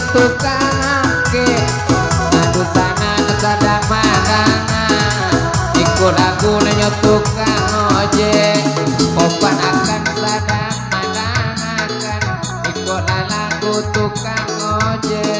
tukang ke ngadu tangan sadang marangan iku lagu nyo tukang ojek opan akan sadang marangan iku lagu tukang ojek.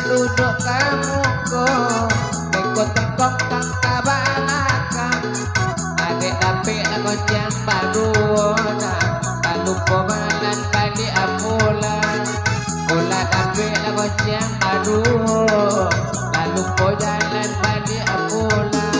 Duduk kamu kok ikut tengkok kang kabanakan adek tapi nak jam baru lalu komalan padi apulan pula tapi nak jam baru lalu ko jalan padi apulan.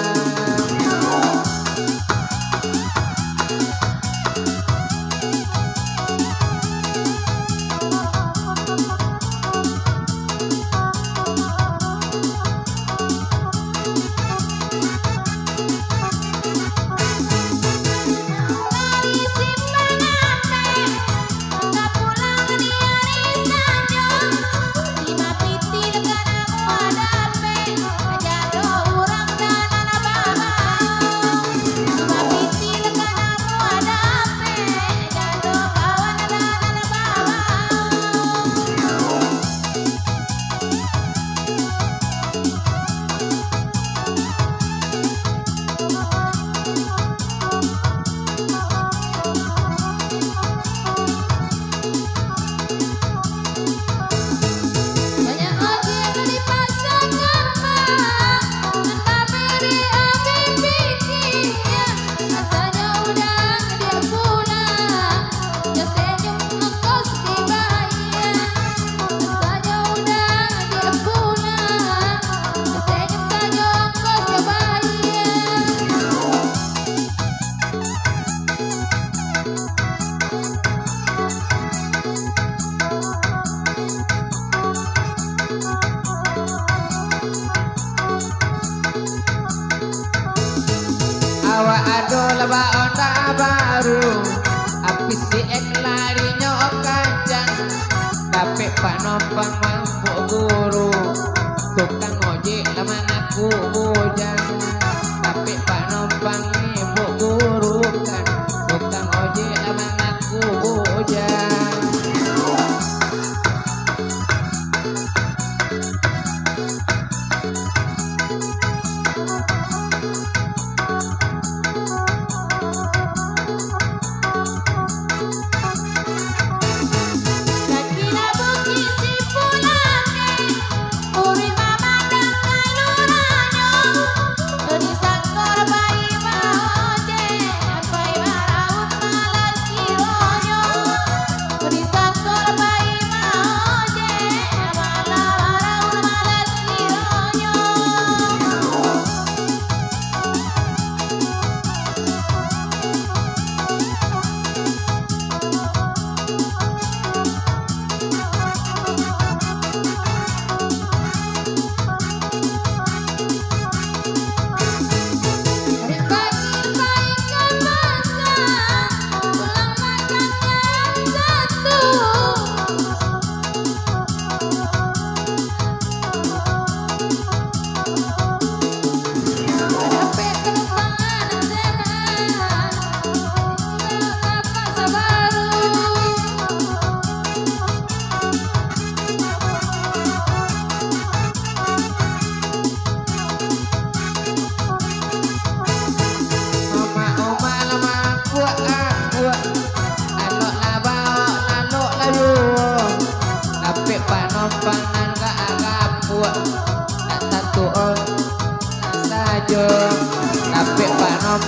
Laba onda baru api si ek lari nyok kacang tapi panompang mampu guru tukang ojek lama aku bujang tapi panompang ibu guru kan tukang ojek lama aku bujang. Uri mama dan kaluranya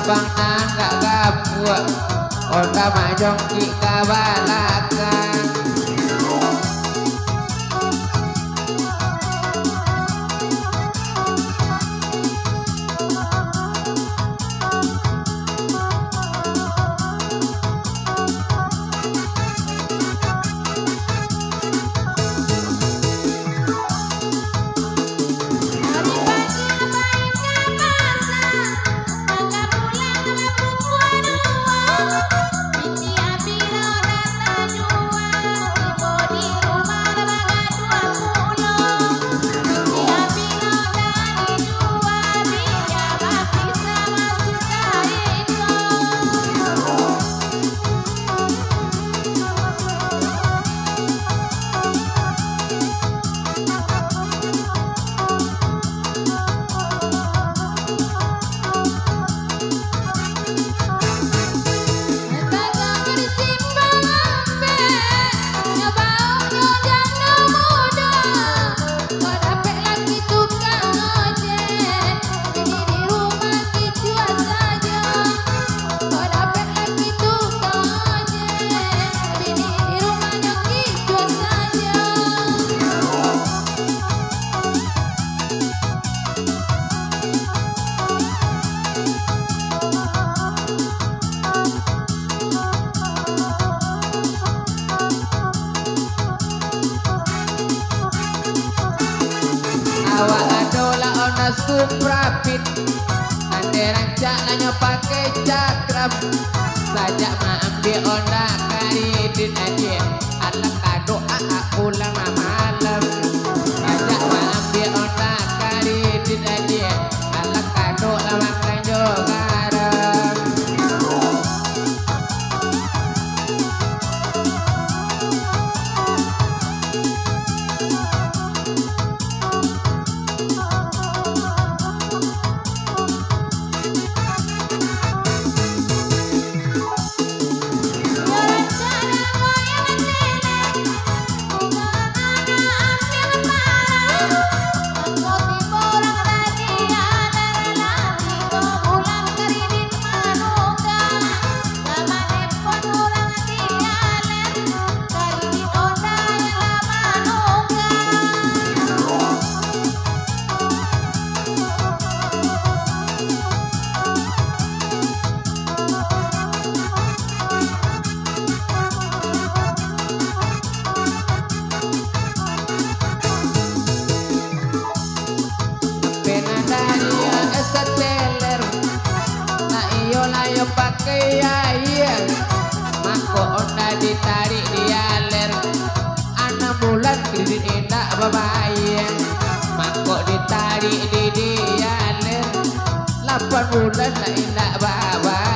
bang nangga gapua onda majong di kabalakan awak adola ona suprapit ande rancak lanyo pakai cakram sajak maambil onda karidin aja anak kado pulang malam sajak maambil onda karidin aja anak kado lama kanjo garam yo pakai air mako onda ditarik dialer 6 bulan kredit indah babayar mako ditarik di dialer 8 bulan lah indah babayar